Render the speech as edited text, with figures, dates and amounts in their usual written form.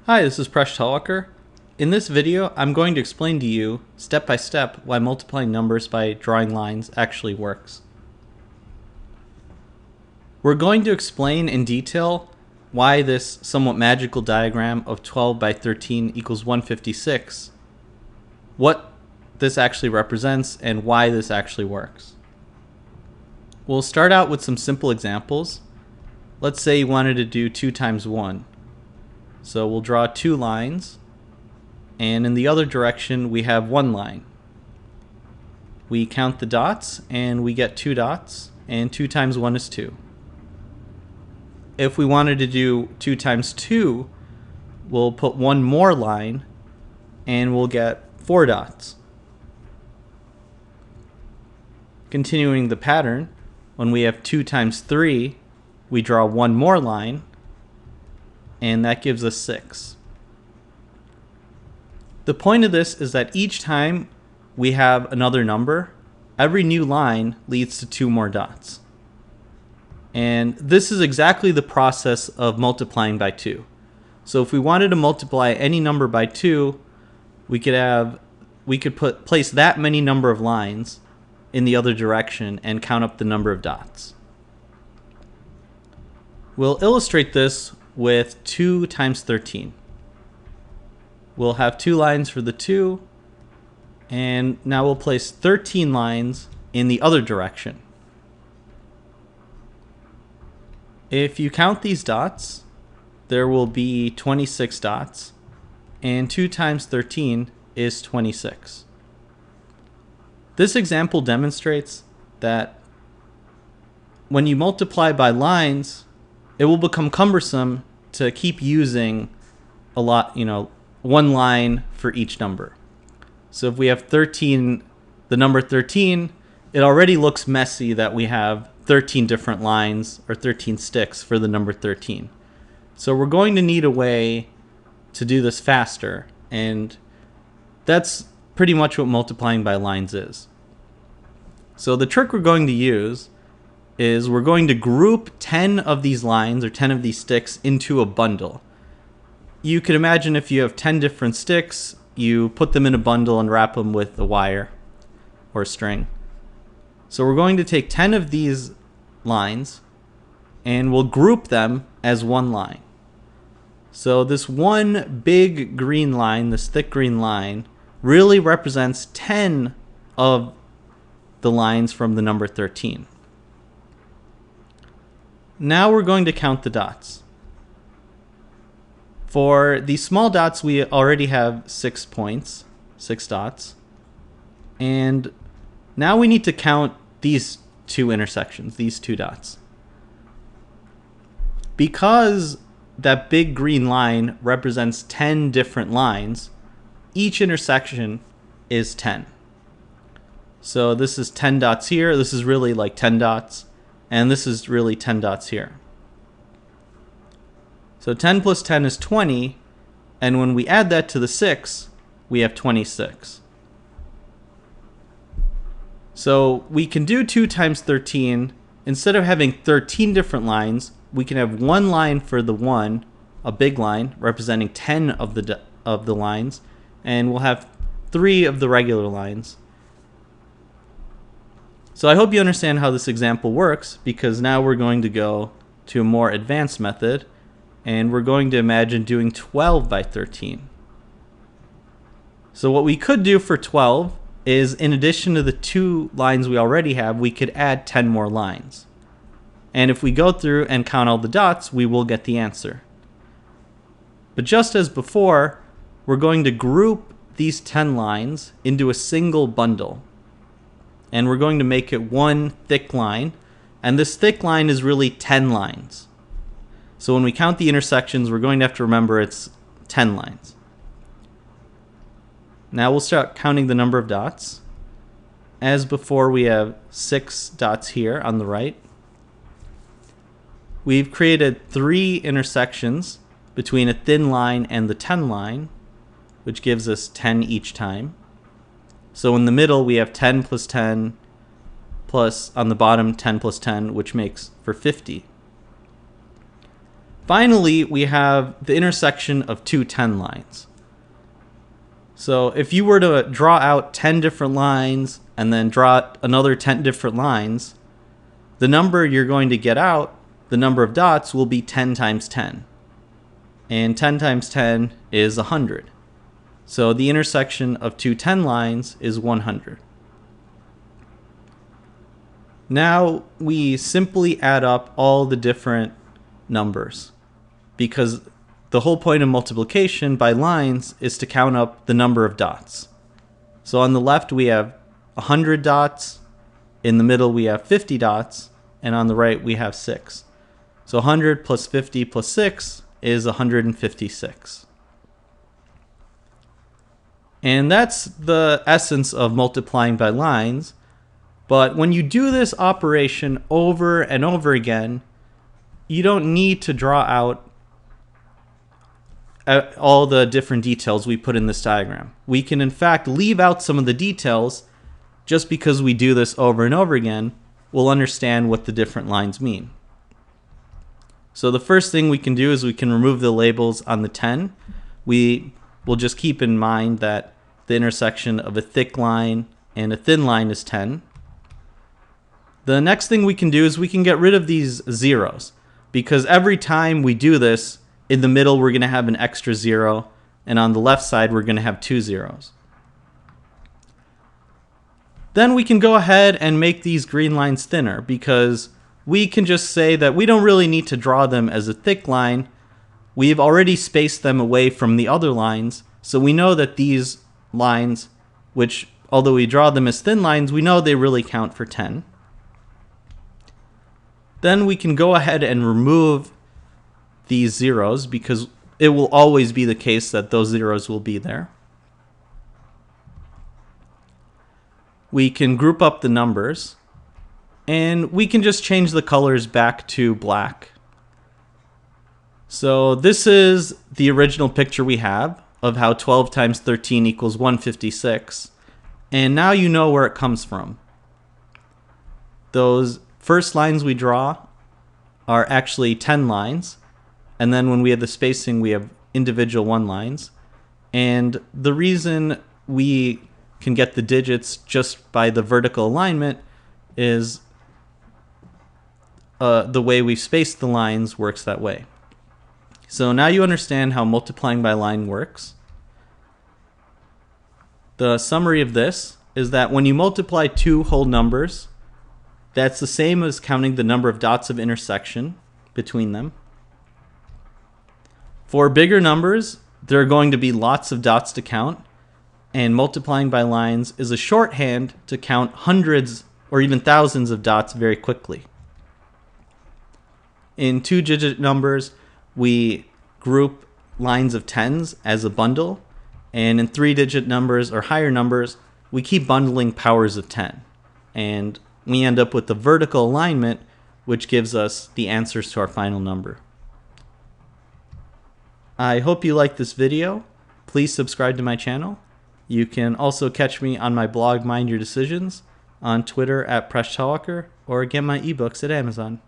Hi, this is Presh Talwalkar. In this video, I'm going to explain to you, step by step, why multiplying numbers by drawing lines actually works. We're going to explain in detail why this somewhat magical diagram of 12 by 13 equals 156, what this actually represents, and why this actually works. We'll start out with some simple examples. Let's say you wanted to do 2 times 1. So we'll draw 2 lines, and in the other direction we have 1 line. We count the dots and we get 2 dots, and 2 times 1 is 2. If we wanted to do 2 times 2, we'll put 1 more line and we'll get 4 dots. Continuing the pattern, when we have 2 times 3, we draw 1 more line, and that gives us 6. The point of this is that each time we have another number, every new line leads to 2 more dots. And this is exactly the process of multiplying by 2. So if we wanted to multiply any number by 2, we could place that many number of lines in the other direction and count up the number of dots. We'll illustrate this with 2 times 13. We'll have 2 lines for the 2, and now we'll place 13 lines in the other direction. If you count these dots, there will be 26 dots, and 2 times 13 is 26. This example demonstrates that when you multiply by lines, it will become cumbersome to keep using a lot, one line for each number. So if we have 13, the number 13, it already looks messy that we have 13 different lines or 13 sticks for the number 13. So we're going to need a way to do this faster, and that's pretty much what multiplying by lines is. So the trick we're going to use is we're going to group 10 of these lines or 10 of these sticks into a bundle. You could imagine if you have 10 different sticks, you put them in a bundle and wrap them with a wire or a string. So we're going to take 10 of these lines and we'll group them as one line. So this one big green line, this thick green line, really represents 10 of the lines from the number 13. Now we're going to count the dots. For the small dots, we already have 6 points, 6 dots. And now we need to count these 2 intersections, these 2 dots. Because that big green line represents 10 different lines, each intersection is 10. So this is 10 dots here, this is really like 10 dots, and this is really 10 dots here. So 10 plus 10 is 20, and when we add that to the 6, we have 26. So we can do 2 times 13. Instead of having 13 different lines, we can have one line for the 1, a big line representing 10 of the lines, and we'll have 3 of the regular lines. So I hope you understand how this example works, because now we're going to go to a more advanced method, and we're going to imagine doing 12 by 13. So what we could do for 12 is, in addition to the 2 lines we already have, we could add 10 more lines. And if we go through and count all the dots, we will get the answer. But just as before, we're going to group these 10 lines into a single bundle. And we're going to make it one thick line, and this thick line is really 10 lines. So when we count the intersections, we're going to have to remember it's 10 lines. Now we'll start counting the number of dots. As before, we have 6 dots here on the right. We've created 3 intersections between a thin line and the 10 line, which gives us 10 each time. So in the middle, we have 10 plus 10, plus on the bottom 10 plus 10, which makes for 50. Finally, we have the intersection of two 10 lines. So if you were to draw out 10 different lines and then draw out another 10 different lines, the number you're going to get out, the number of dots, will be 10 times 10. And 10 times 10 is 100. So the intersection of two 10 lines is 100. Now we simply add up all the different numbers, because the whole point of multiplication by lines is to count up the number of dots. So on the left we have 100 dots, in the middle we have 50 dots, and on the right we have 6. So 100 plus 50 plus 6 is 156. And that's the essence of multiplying by lines. But when you do this operation over and over again, you don't need to draw out all the different details we put in this diagram. We can in fact leave out some of the details. Just because we do this over and over again, we'll understand what the different lines mean. So the first thing we can do is we can remove the labels on the 10. We will just keep in mind that the intersection of a thick line and a thin line is 10. The next thing we can do is we can get rid of these zeros, because every time we do this, in the middle we're going to have an extra 0, and on the left side we're going to have 2 zeros. Then we can go ahead and make these green lines thinner, because we can just say that we don't really need to draw them as a thick line. We've already spaced them away from the other lines, so we know that these lines, which although we draw them as thin lines, we know they really count for 10. Then we can go ahead and remove these zeros, because it will always be the case that those zeros will be there. We can group up the numbers, and we can just change the colors back to black. So this is the original picture we have of how 12 times 13 equals 156. And now you know where it comes from. Those first lines we draw are actually 10 lines. And then when we have the spacing, we have individual 1 lines. And the reason we can get the digits just by the vertical alignment is the way we've spaced the lines works that way. So now you understand how multiplying by line works. The summary of this is that when you multiply two whole numbers, that's the same as counting the number of dots of intersection between them. For bigger numbers, there are going to be lots of dots to count, and multiplying by lines is a shorthand to count hundreds or even thousands of dots very quickly. In 2-digit numbers, we group lines of 10s as a bundle, and in 3-digit numbers or higher numbers, we keep bundling powers of 10. And we end up with the vertical alignment, which gives us the answers to our final number. I hope you liked this video. Please subscribe to my channel. You can also catch me on my blog Mind Your Decisions, on Twitter @PreshTalker, or get my ebooks at Amazon.